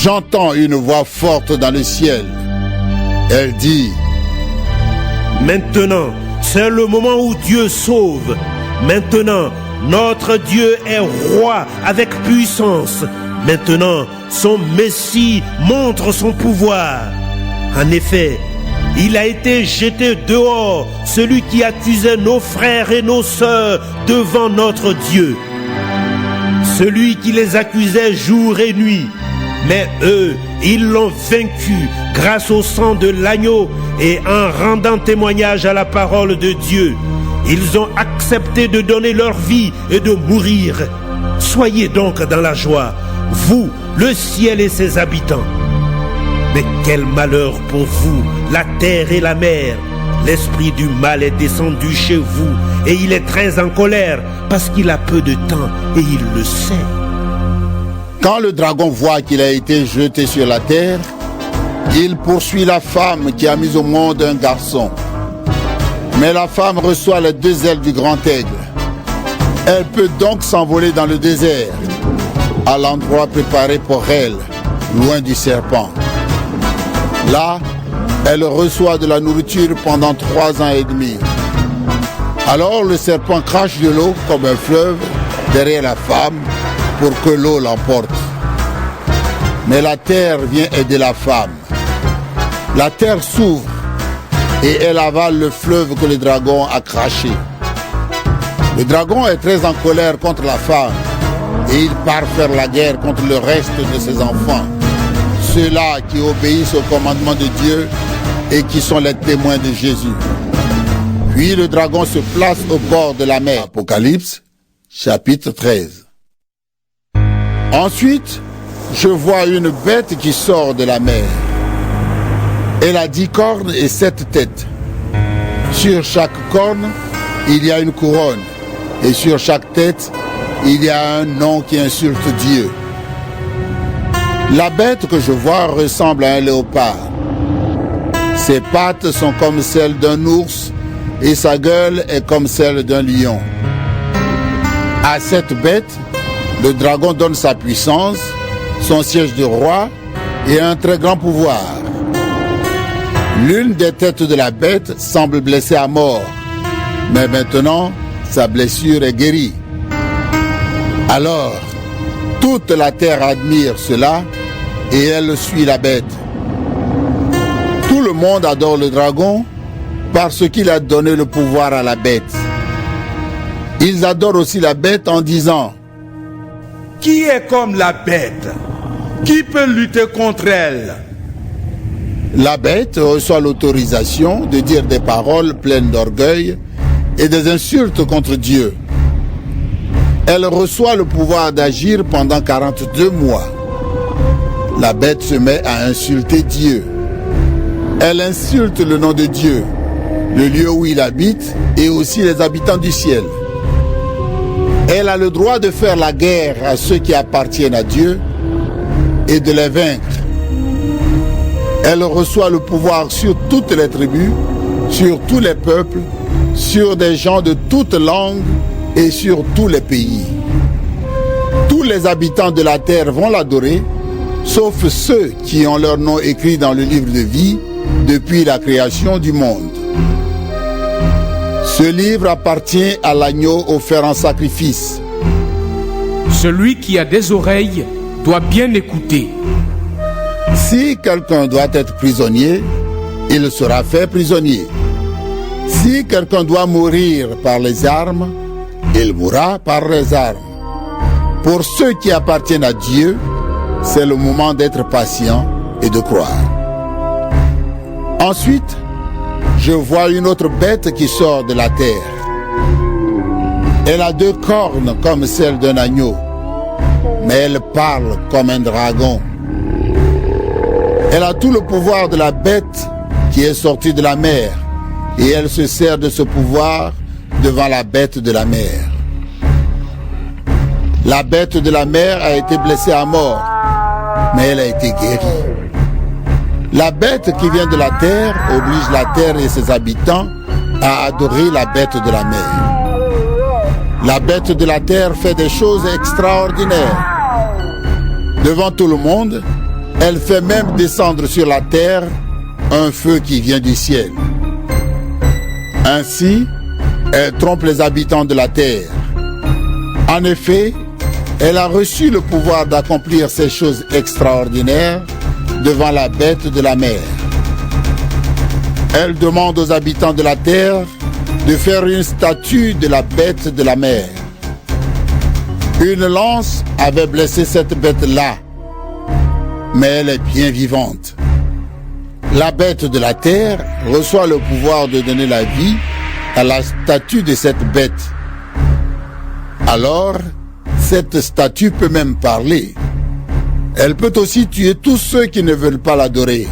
j'entends une voix forte dans le ciel. Elle dit: Maintenant, c'est le moment où Dieu sauve. Maintenant, notre Dieu est roi avec puissance. Maintenant, son Messie montre son pouvoir. En effet, il a été jeté dehors, celui qui accusait nos frères et nos sœurs devant notre Dieu. Celui qui les accusait jour et nuit. Mais eux, ils l'ont vaincu grâce au sang de l'agneau et en rendant témoignage à la parole de Dieu. Ils ont accepté de donner leur vie et de mourir. Soyez donc dans la joie, vous, le ciel et ses habitants. Mais quel malheur pour vous, la terre et la mer. L'esprit du mal est descendu chez vous et il est très en colère parce qu'il a peu de temps et il le sait. Quand le dragon voit qu'il a été jeté sur la terre, il poursuit la femme qui a mis au monde un garçon. Mais la femme reçoit les 2 ailes du grand aigle. Elle peut donc s'envoler dans le désert, à l'endroit préparé pour elle, loin du serpent. Là, elle reçoit de la nourriture pendant 3 ans et demi. Alors le serpent crache de l'eau comme un fleuve derrière la femme pour que l'eau l'emporte. Mais la terre vient aider la femme. La terre s'ouvre et elle avale le fleuve que le dragon a craché. Le dragon est très en colère contre la femme et il part faire la guerre contre le reste de ses enfants, ceux-là qui obéissent au commandement de Dieu et qui sont les témoins de Jésus. Puis le dragon se place au bord de la mer. Apocalypse, chapitre 13. Ensuite, je vois une bête qui sort de la mer. Elle a 10 cornes et 7 têtes. Sur chaque corne, il y a une couronne. Et sur chaque tête, il y a un nom qui insulte Dieu. La bête que je vois ressemble à un léopard. Ses pattes sont comme celles d'un ours et sa gueule est comme celle d'un lion. À cette bête, le dragon donne sa puissance, son siège de roi et un très grand pouvoir. L'une des têtes de la bête semble blessée à mort, mais maintenant, sa blessure est guérie. Alors, toute la terre admire cela et elle suit la bête. Tout le monde adore le dragon parce qu'il a donné le pouvoir à la bête. Ils adorent aussi la bête en disant: Qui est comme la bête? Qui peut lutter contre elle? La bête reçoit l'autorisation de dire des paroles pleines d'orgueil et des insultes contre Dieu. Elle reçoit le pouvoir d'agir pendant 42 mois. La bête se met à insulter Dieu. Elle insulte le nom de Dieu, le lieu où il habite et aussi les habitants du ciel. Elle a le droit de faire la guerre à ceux qui appartiennent à Dieu et de les vaincre. Elle reçoit le pouvoir sur toutes les tribus, sur tous les peuples, sur des gens de toutes langues et sur tous les pays. Tous les habitants de la terre vont l'adorer, sauf ceux qui ont leur nom écrit dans le livre de vie depuis la création du monde. Ce livre appartient à l'agneau offert en sacrifice. Celui qui a des oreilles doit bien écouter. Si quelqu'un doit être prisonnier, il sera fait prisonnier. Si quelqu'un doit mourir par les armes, il mourra par les armes. Pour ceux qui appartiennent à Dieu, c'est le moment d'être patient et de croire. Ensuite, je vois une autre bête qui sort de la terre. Elle a 2 cornes comme celles d'un agneau, mais elle parle comme un dragon. Elle a tout le pouvoir de la bête qui est sortie de la mer, et elle se sert de ce pouvoir devant la bête de la mer. La bête de la mer a été blessée à mort, mais elle a été guérie. La bête qui vient de la terre oblige la terre et ses habitants à adorer la bête de la mer. La bête de la terre fait des choses extraordinaires. Devant tout le monde, Elle fait même descendre sur la terre un feu qui vient du ciel. Ainsi, elle trompe les habitants de la terre. En effet, elle a reçu le pouvoir d'accomplir ces choses extraordinaires devant la bête de la mer. Elle demande aux habitants de la terre de faire une statue de la bête de la mer. Une lance avait blessé cette bête-là, mais elle est bien vivante. La bête de la terre reçoit le pouvoir de donner la vie à la statue de cette bête. Alors, cette statue peut même parler. Elle peut aussi tuer tous ceux qui ne veulent pas l'adorer.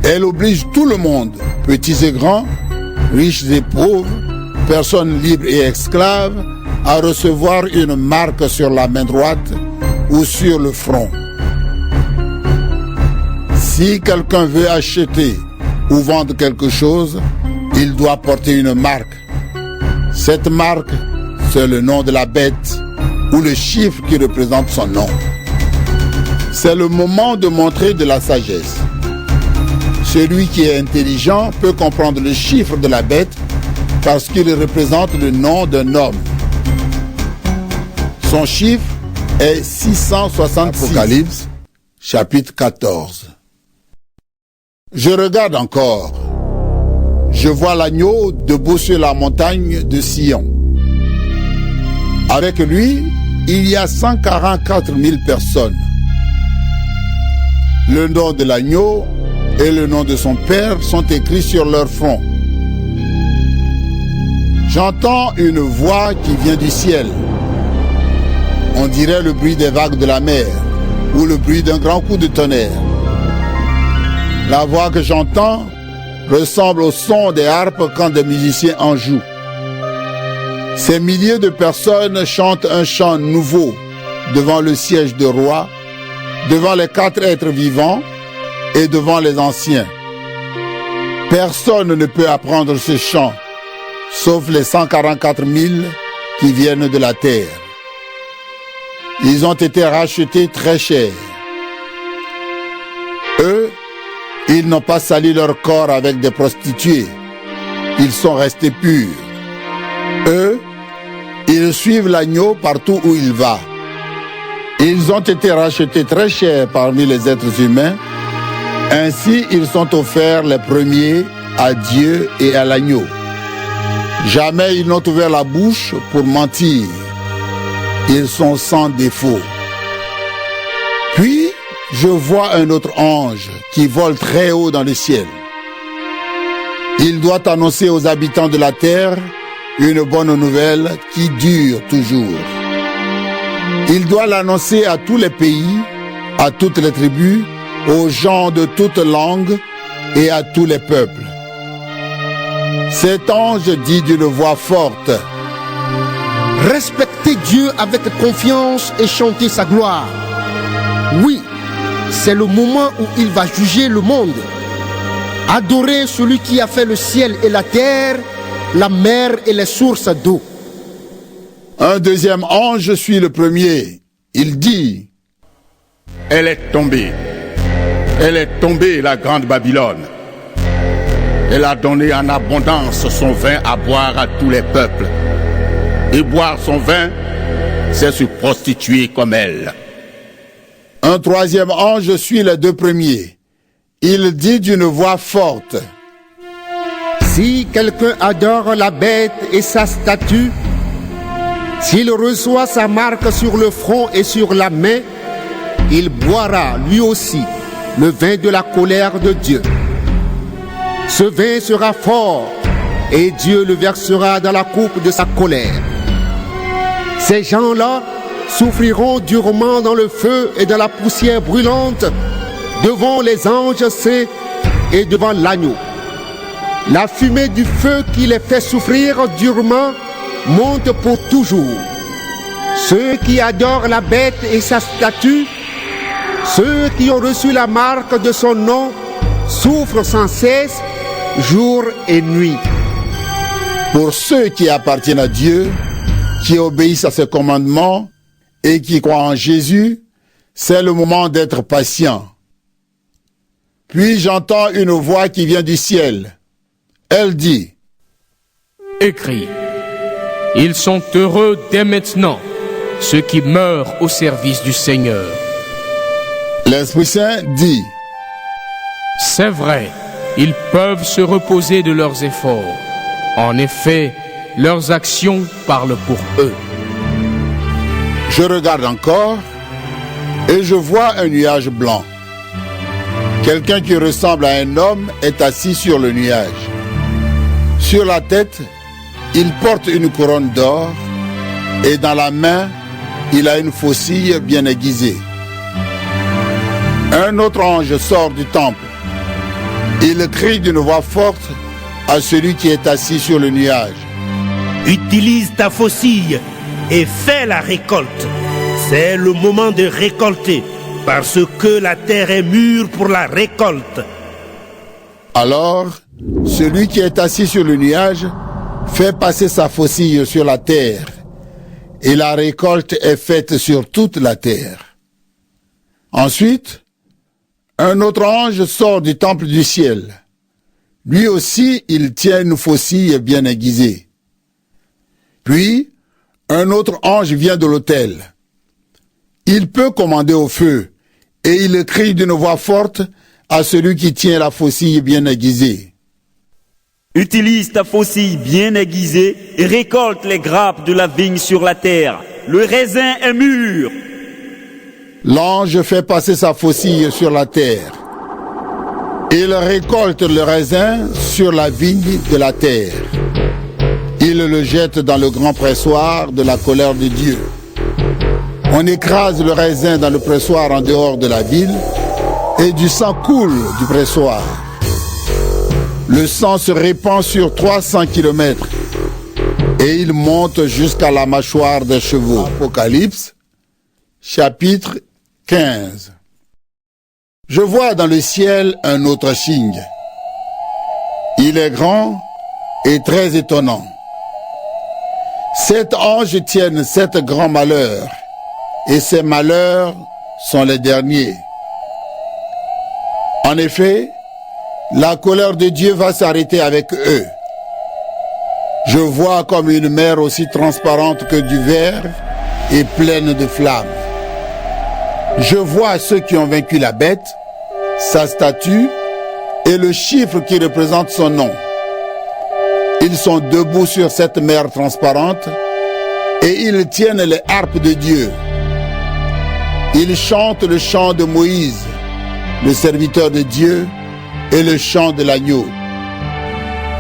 Elle oblige tout le monde, petits et grands, riches et pauvres, personnes libres et esclaves, à recevoir une marque sur la main droite ou sur le front. Si quelqu'un veut acheter ou vendre quelque chose, il doit porter une marque. Cette marque, c'est le nom de la bête ou le chiffre qui représente son nom. C'est le moment de montrer de la sagesse. Celui qui est intelligent peut comprendre le chiffre de la bête parce qu'il représente le nom d'un homme. Son chiffre est 666. Apocalypse, chapitre 14. Je regarde encore. Je vois l'agneau debout sur la montagne de Sion. Avec lui, il y a 144 000 personnes. Le nom de l'agneau et le nom de son père sont écrits sur leur front. J'entends une voix qui vient du ciel. On dirait le bruit des vagues de la mer ou le bruit d'un grand coup de tonnerre. La voix que j'entends ressemble au son des harpes quand des musiciens en jouent. Ces milliers de personnes chantent un chant nouveau devant le siège de roi, devant les 4 êtres vivants et devant les anciens. Personne ne peut apprendre ce chant, sauf les 144 000 qui viennent de la terre. Ils ont été rachetés très cher. Eux, ils n'ont pas sali leur corps avec des prostituées. Ils sont restés purs. Eux, ils suivent l'agneau partout où il va. Ils ont été rachetés très cher parmi les êtres humains. Ainsi, ils sont offerts les premiers à Dieu et à l'agneau. Jamais ils n'ont ouvert la bouche pour mentir. Ils sont sans défaut. Puis, je vois un autre ange qui vole très haut dans le ciel. Il doit annoncer aux habitants de la terre une bonne nouvelle qui dure toujours. Il doit l'annoncer à tous les pays, à toutes les tribus, aux gens de toutes langues et à tous les peuples. Cet ange dit d'une voix forte: respectez Dieu avec confiance et chantez sa gloire. Oui, c'est le moment où il va juger le monde. Adorez celui qui a fait le ciel et la terre, la mer et les sources d'eau. Un deuxième ange suit le premier. Il dit: Elle est tombée, la grande Babylone. Elle a donné en abondance son vin à boire à tous les peuples. Et boire son vin, c'est se prostituer comme elle. Un troisième ange suit les 2 premiers. Il dit d'une voix forte: si quelqu'un adore la bête et sa statue, s'il reçoit sa marque sur le front et sur la main, il boira lui aussi le vin de la colère de Dieu. Ce vin sera fort et Dieu le versera dans la coupe de sa colère. Ces gens-là souffriront durement dans le feu et dans la poussière brûlante devant les anges saints et devant l'agneau. La fumée du feu qui les fait souffrir durement monte pour toujours. Ceux qui adorent la bête et sa statue, ceux qui ont reçu la marque de son nom, souffrent sans cesse, jour et nuit. Pour ceux qui appartiennent à Dieu, qui obéissent à ses commandements et qui croient en Jésus, c'est le moment d'être patient. Puis j'entends une voix qui vient du ciel. Elle dit, Écris, ils sont heureux dès maintenant, ceux qui meurent au service du Seigneur. l'Esprit Saint dit, C'est vrai, ils peuvent se reposer de leurs efforts. En effet, leurs actions parlent pour eux. je regarde encore et je vois un nuage blanc. Quelqu'un qui ressemble à un homme est assis sur le nuage. Sur la tête, il porte une couronne d'or et dans la main, il a une faucille bien aiguisée. Un autre ange sort du temple. Il crie d'une voix forte à celui qui est assis sur le nuage. Utilise ta faucille et fais la récolte. C'est le moment de récolter, parce que la terre est mûre pour la récolte. Alors, celui qui est assis sur le nuage fait passer sa faucille sur la terre, et la récolte est faite sur toute la terre. Ensuite, un autre ange sort du temple du ciel. Lui aussi, il tient une faucille bien aiguisée. Puis, un autre ange vient de l'autel. Il peut commander au feu, et il crie d'une voix forte à celui qui tient la faucille bien aiguisée. Utilise ta faucille bien aiguisée et récolte les grappes de la vigne sur la terre. Le raisin est mûr. L'ange fait passer sa faucille sur la terre. Il récolte le raisin sur la vigne de la terre. Il le jette dans le grand pressoir de la colère de Dieu. On écrase le raisin dans le pressoir en dehors de la ville et du sang coule du pressoir. Le sang se répand sur 300 kilomètres et il monte jusqu'à la mâchoire des chevaux. Apocalypse, chapitre 15. Je vois dans le ciel un autre signe. Il est grand et très étonnant. 7 anges tiennent 7 grands malheurs, et ces malheurs sont les derniers. En effet, la colère de Dieu va s'arrêter avec eux. Je vois comme une mer aussi transparente que du verre et pleine de flammes. Je vois ceux qui ont vaincu la bête, sa statue et le chiffre qui représente son nom. Ils sont debout sur cette mer transparente et ils tiennent les harpes de Dieu. Ils chantent le chant de Moïse, le serviteur de Dieu, et le chant de l'agneau.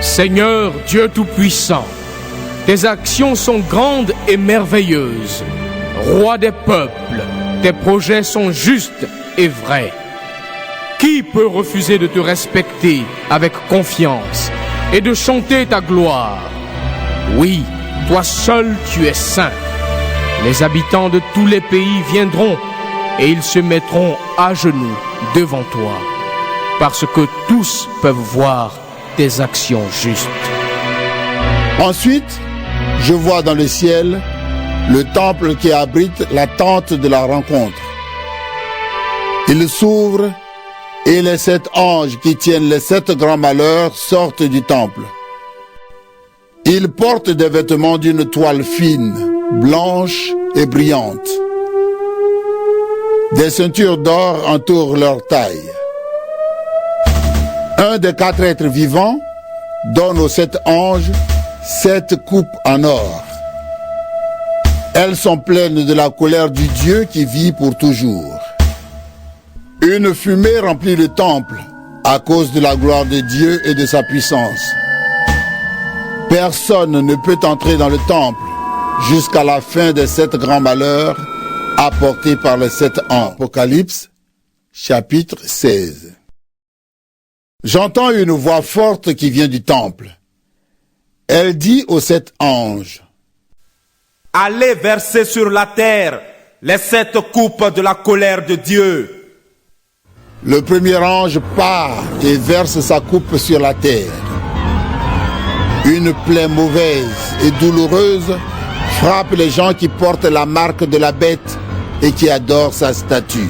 Seigneur Dieu Tout-Puissant, tes actions sont grandes et merveilleuses. Roi des peuples, tes projets sont justes et vrais. Qui peut refuser de te respecter avec confiance et de chanter ta gloire? Oui, toi seul tu es saint. Les habitants de tous les pays viendront et ils se mettront à genoux devant toi, parce que tous peuvent voir tes actions justes. Ensuite, je vois dans le ciel le temple qui abrite la tente de la rencontre. Il s'ouvre et les 7 anges qui tiennent les 7 grands malheurs sortent du temple. Ils portent des vêtements d'une toile fine, blanche et brillante. Des ceintures d'or entourent leur taille. Un des 4 êtres vivants donne aux 7 anges 7 coupes en or. Elles sont pleines de la colère du Dieu qui vit pour toujours. Une fumée remplit le temple à cause de la gloire de Dieu et de sa puissance. Personne ne peut entrer dans le temple jusqu'à la fin des 7 grands malheurs apportés par les 7 anges. Apocalypse, chapitre 16. J'entends une voix forte qui vient du temple. Elle dit aux 7 anges: Allez verser sur la terre les 7 coupes de la colère de Dieu. Le premier ange part et verse sa coupe sur la terre. Une plaie mauvaise et douloureuse frappe les gens qui portent la marque de la bête et qui adore sa statue.